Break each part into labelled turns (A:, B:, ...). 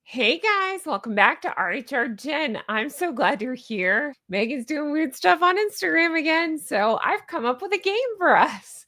A: Hey guys, welcome back to RHR Jen. I'm so glad you're here. Megan's doing weird stuff on Instagram again, so I've come up with a game for us.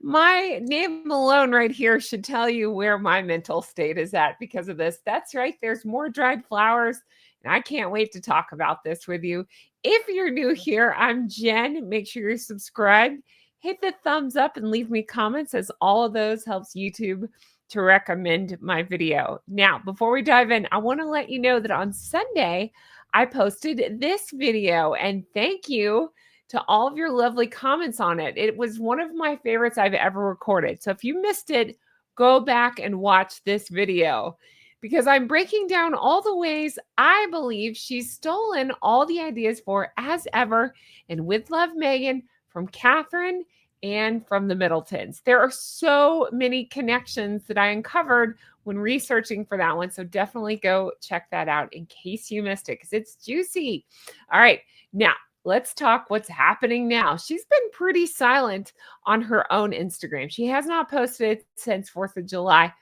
A: My name alone right here should tell you where my mental state is at because of this. That's right, there's more dried flowers, and I can't wait to talk about this with you. If you're new here, I'm Jen. Make sure you're subscribed. Hit the thumbs up and leave me comments, as all of those helps YouTube to recommend my video. Now, before we dive in, I want to let you know that on Sunday, I posted this video, and thank you to all of your lovely comments on it. It was one of my favorites I've ever recorded. So if you missed it, go back and watch this video because I'm breaking down all the ways I believe she's stolen all the ideas for As Ever and With Love, Meghan from Catherine and from the Middletons. There are so many connections that I uncovered when researching for that one. So definitely go check that out in case you missed it, because it's juicy. All right, now let's talk what's happening now. She's been pretty silent on her own Instagram. She has not posted since 4th of July.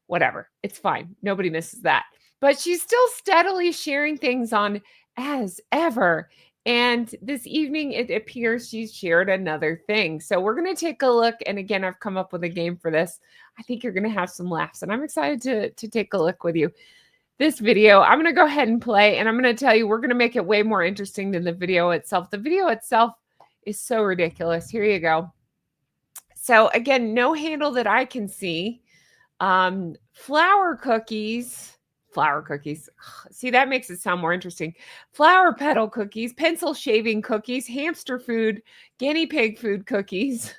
A: Whatever, it's fine. Nobody misses that. But she's still steadily sharing things on As Ever. And this evening, it appears she's shared another thing. So we're going to take a look. And again, I've come up with a game for this. I think you're going to have some laughs. And I'm excited to take a look with you. This video, I'm going to go ahead and play. And I'm going to tell you, we're going to make it way more interesting than the video itself. The video itself is so ridiculous. Here you go. So again, no handle that I can see. Flower cookies. See, that makes it sound more interesting. Flower petal cookies, pencil shaving cookies, hamster food, guinea pig food cookies.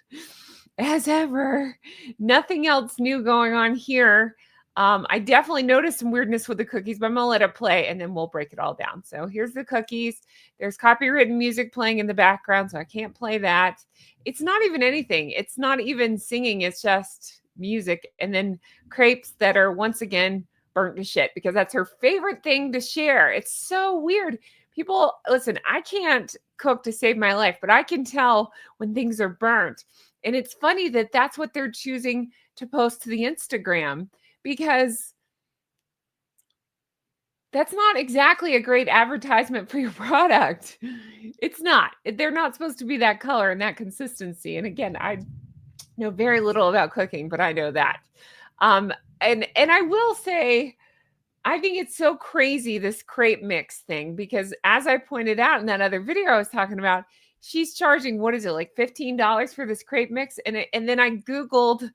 A: As ever, nothing else new going on here. I definitely noticed some weirdness with the cookies, but I'm going to let it play and then we'll break it all down. So here's the cookies. There's copywritten music playing in the background, so I can't play that. It's not even anything. It's not even singing. It's just music. And then crepes that are once again burnt to shit because that's her favorite thing to share. It's so weird. People, listen, I can't cook to save my life, but I can tell when things are burnt. And it's funny that that's what they're choosing to post to the Instagram, because that's not exactly a great advertisement for your product. It's not. They're not supposed to be that color and that consistency. And again, I know very little about cooking, but I know that. And I will say, I think it's so crazy, this crepe mix thing, because as I pointed out in that other video I was talking about, she's charging, what is it, like $15 for this crepe mix? And then I Googled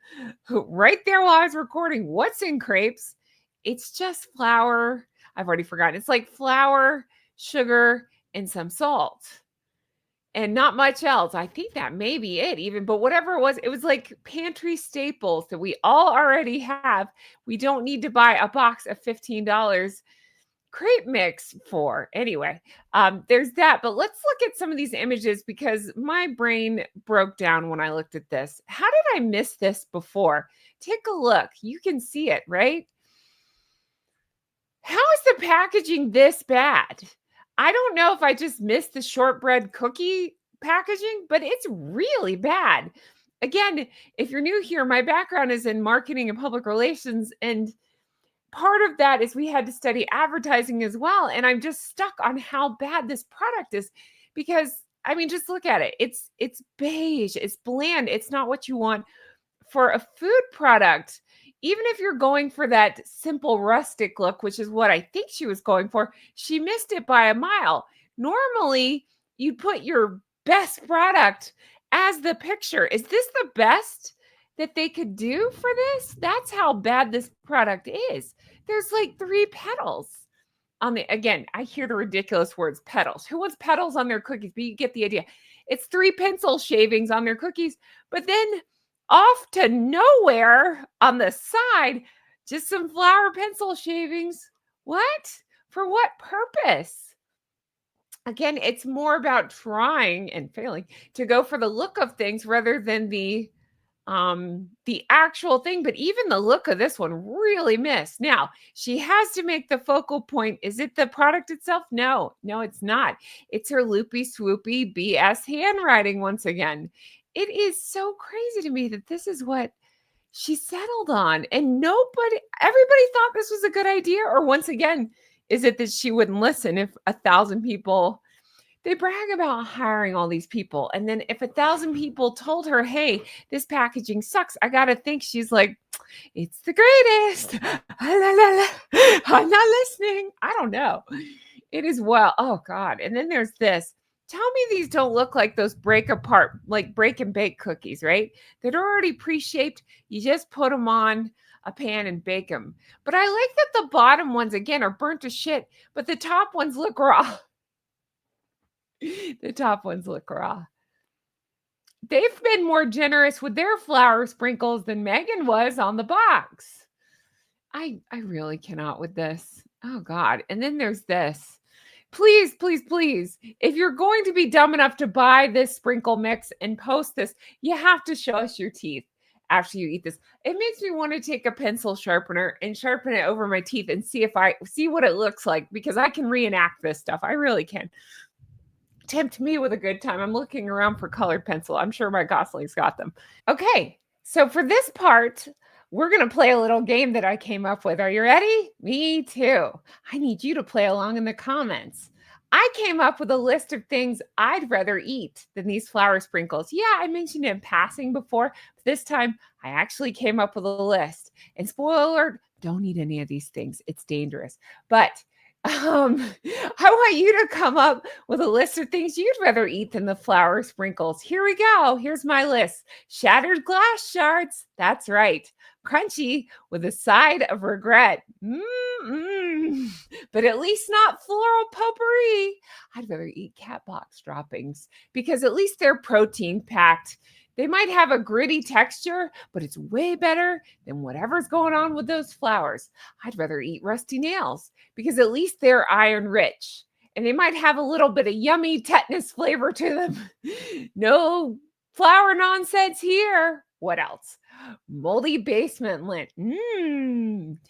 A: right there while I was recording, what's in crepes? It's just flour. I've already forgotten. It's like flour, sugar, and some salt. And not much else. I think that may be it even, but whatever it was like pantry staples that we all already have. We don't need to buy a box of $15 crepe mix for. Anyway, there's that. But let's look at some of these images because my brain broke down when I looked at this. How did I miss this before? Take a look. You can see it, right? How is the packaging this bad? I don't know if I just missed the shortbread cookie packaging, but it's really bad. Again, if you're new here, my background is in marketing and public relations, and part of that is we had to study advertising as well. And I'm just stuck on how bad this product is because, I mean, just look at it. It's beige, it's bland. It's not what you want for a food product. Even if you're going for that simple rustic look, which is what I think she was going for, she missed it by a mile. Normally, you'd put your best product as the picture. Is this the best that they could do for this? That's how bad this product is. There's like 3 petals on the, again, I hear the ridiculous words, petals. Who wants petals on their cookies? But you get the idea. It's 3 pencil shavings on their cookies, but then off to nowhere on the side, just some flower pencil shavings. What? For what purpose? Again, it's more about trying and failing to go for the look of things rather than the actual thing. But even the look of this one really missed. Now, she has to make the focal point. Is it the product itself? No, it's not. It's her loopy swoopy BS handwriting once again. It is so crazy to me that this is what she settled on. And everybody thought this was a good idea. Or once again, is it that she wouldn't listen if 1,000 people, they brag about hiring all these people. And then if 1,000 people told her, hey, this packaging sucks, I got to think she's like, it's the greatest. I'm not listening. I don't know. It is well. Oh God. And then there's this. Tell me these don't look like those break apart, like break and bake cookies, right? That are already pre-shaped. You just put them on a pan and bake them. But I like that the bottom ones, again, are burnt to shit, but the top ones look raw. The top ones look raw. They've been more generous with their flour sprinkles than Meghan was on the box. I really cannot with this. Oh God. And then there's this. Please, please, please, if you're going to be dumb enough to buy this sprinkle mix and post this, you have to show us your teeth after you eat this. It makes me want to take a pencil sharpener and sharpen it over my teeth and see what it looks like, because I can reenact this stuff. I really can. Tempt me with a good time. I'm looking around for colored pencil. I'm sure my Gosling's got them. Okay, so for this part, we're going to play a little game that I came up with. Are you ready? Me too. I need you to play along in the comments. I came up with a list of things I'd rather eat than these flour sprinkles. Yeah, I mentioned it in passing before, but this time I actually came up with a list. And spoiler alert, don't eat any of these things. It's dangerous. But I want you to come up with a list of things you'd rather eat than the flour sprinkles. Here we go. Here's my list. Shattered glass shards. That's right. Crunchy with a side of regret. But at least not floral potpourri. I'd rather eat cat box droppings because at least they're protein packed. They might have a gritty texture, but it's way better than whatever's going on with those flours. I'd rather eat rusty nails because at least they're iron rich. And they might have a little bit of yummy tetanus flavor to them. No flour nonsense here. What else? Moldy basement lint.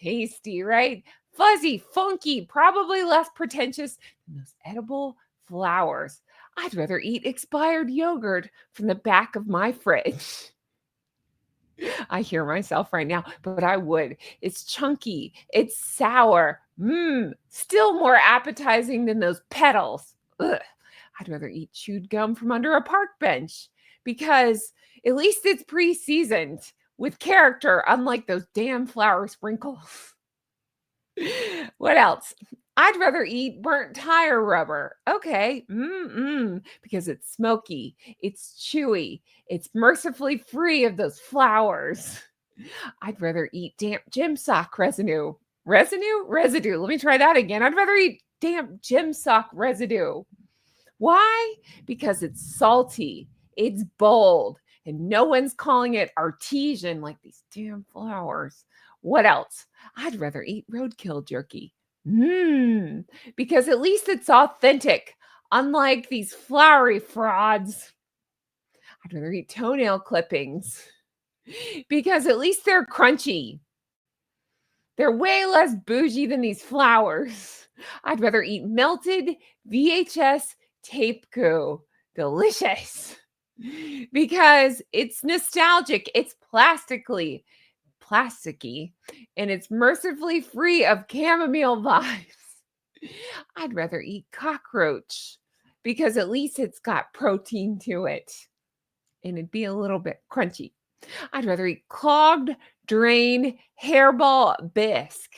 A: Tasty, right? Fuzzy, funky, probably less pretentious than those edible flowers. I'd rather eat expired yogurt from the back of my fridge. I hear myself right now, but I would. It's chunky. It's sour. Still more appetizing than those petals. Ugh. I'd rather eat chewed gum from under a park bench because at least it's pre-seasoned with character, unlike those damn flour sprinkles. What else? I'd rather eat burnt tire rubber. Okay. Because it's smoky, it's chewy, it's mercifully free of those flowers. I'd rather eat damp gym sock residue. Residue. Let me try that again. I'd rather eat damp gym sock residue. Why? Because it's salty, it's bold, and no one's calling it artesian like these damn flowers. What else? I'd rather eat roadkill jerky. Because at least it's authentic, unlike these flowery frauds. I'd rather eat toenail clippings because at least they're crunchy. They're way less bougie than these flowers. I'd rather eat melted VHS tape goo. Delicious. Because it's nostalgic, it's plasticky, and it's mercifully free of chamomile vibes. I'd rather eat cockroach because at least it's got protein to it and it'd be a little bit crunchy. I'd rather eat clogged drain hairball bisque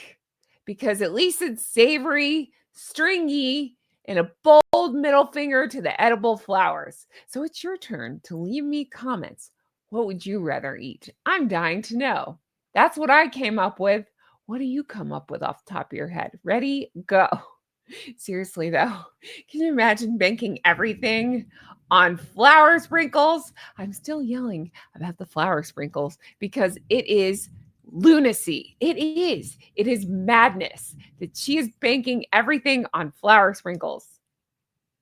A: because at least it's savory, stringy, and a bold middle finger to the edible flowers. So it's your turn to leave me comments. What would you rather eat? I'm dying to know. That's what I came up with. What do you come up with off the top of your head? Ready? Go. Seriously, though, can you imagine banking everything on flour sprinkles? I'm still yelling about the flour sprinkles because it is lunacy. It is madness that she is banking everything on flour sprinkles.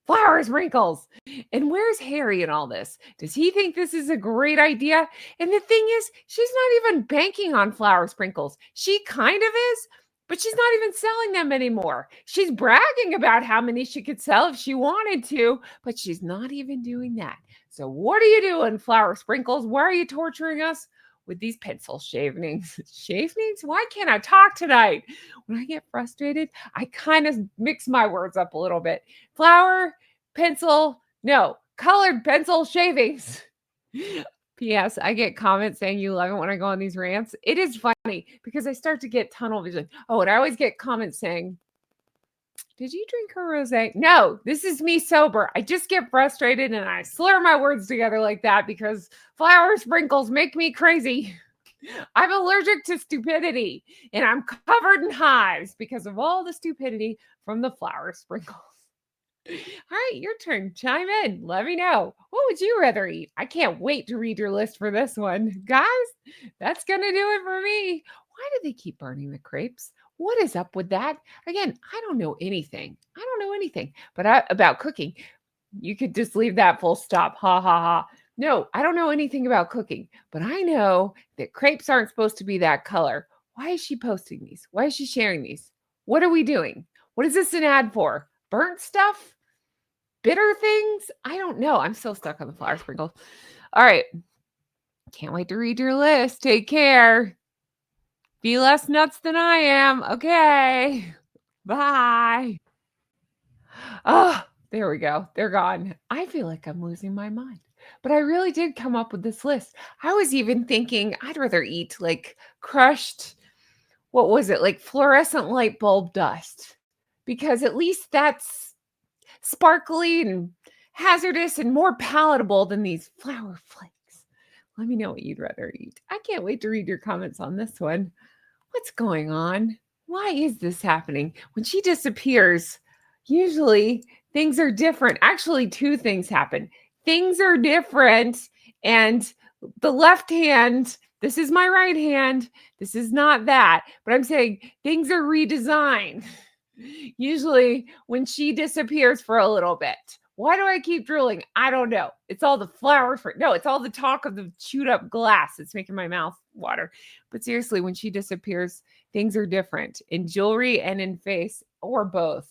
A: Flour sprinkles. And where's Harry in all this? Does he think this is a great idea? And the thing is, she's not even banking on flour sprinkles. She kind of is, but she's not even selling them anymore. She's bragging about how many she could sell if she wanted to, but she's not even doing that. So what are you doing, flour sprinkles? Why are you torturing us? with these pencil shavings. Shavings? Why can't I talk tonight? When I get frustrated, I kind of mix my words up a little bit. Flower, pencil, no, colored pencil shavings. P.S. I get comments saying you love it when I go on these rants. It is funny because I start to get tunnel vision. Oh, and I always get comments saying, did you drink her rosé? No, this is me sober. I just get frustrated and I slur my words together like that because flower sprinkles make me crazy. I'm allergic to stupidity and I'm covered in hives because of all the stupidity from the flower sprinkles. All right, your turn. Chime in. Let me know. What would you rather eat? I can't wait to read your list for this one. Guys, that's going to do it for me. Why do they keep burning the crepes? What is up with that? Again, I don't know anything. But about cooking. You could just leave that full stop. Ha ha ha. No, I don't know anything about cooking, but I know that crepes aren't supposed to be that color. Why is she posting these? Why is she sharing these? What are we doing? What is this an ad for? Burnt stuff? Bitter things? I don't know. I'm still stuck on the flower sprinkles. All right. Can't wait to read your list. Take care. Be less nuts than I am. Okay. Bye. Oh, there we go. They're gone. I feel like I'm losing my mind. But I really did come up with this list. I was even thinking I'd rather eat like crushed, what was it? Like fluorescent light bulb dust. Because at least that's sparkly and hazardous and more palatable than these flour flakes. Let me know what you'd rather eat. I can't wait to read your comments on this one. What's going on? Why is this happening? When she disappears, usually things are different. Actually, two things happen. Things are different, and the left hand, this is my right hand, this is not that, but I'm saying things are redesigned. Usually when she disappears for a little bit. Why do I keep drilling? I don't know. It's all the flowers. No, it's all the talk of the chewed up glass. It's making my mouth water. But seriously, when she disappears, things are different in jewelry and in face, or both.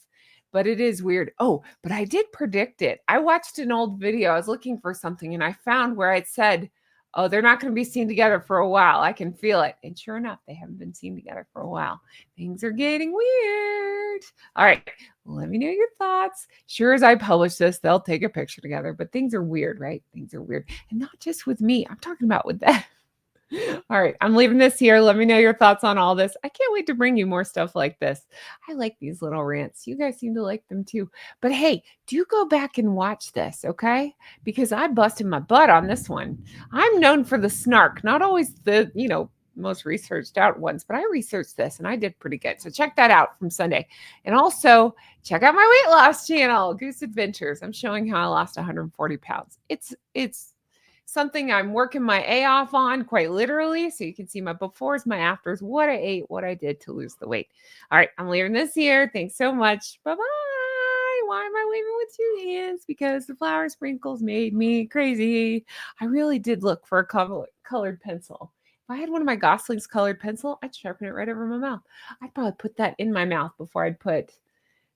A: But it is weird. Oh, but I did predict it. I watched an old video. I was looking for something and I found where it said, oh, they're not going to be seen together for a while. I can feel it. And sure enough, they haven't been seen together for a while. Things are getting weird. All right. Let me know your thoughts. Sure as I publish this, they'll take a picture together, but things are weird, right? Things are weird. And not just with me. I'm talking about with them. All right, I'm leaving this here. Let me know your thoughts on all this. I can't wait to bring you more stuff like this. I like these little rants. You guys seem to like them too. But hey, do go back and watch this, okay? Because I busted my butt on this one. I'm known for the snark, not always the, most researched out ones, but I researched this and I did pretty good. So check that out from Sunday. And also check out my weight loss channel, Goose Adventures. I'm showing how I lost 140 pounds. It's something I'm working my A off on, quite literally. So you can see my befores, my afters, what I ate, what I did to lose the weight. All right, I'm leaving this here. Thanks so much. Bye-bye. Why am I waving with two hands? Because the flower sprinkles made me crazy. I really did look for a colored pencil. If I had one of my Gosling's colored pencil, I'd sharpen it right over my mouth. I'd probably put that in my mouth before I'd put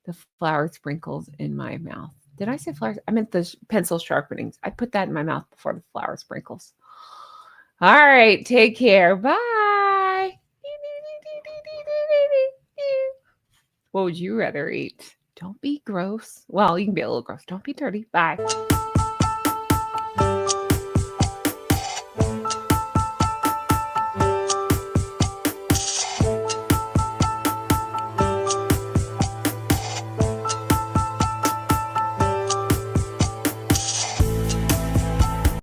A: the flower sprinkles in my mouth. Did I say flowers? I meant the pencil sharpenings. I put that in my mouth before the flower sprinkles. All right. Take care. Bye. What would you rather eat? Don't be gross. Well, you can be a little gross. Don't be dirty. Bye.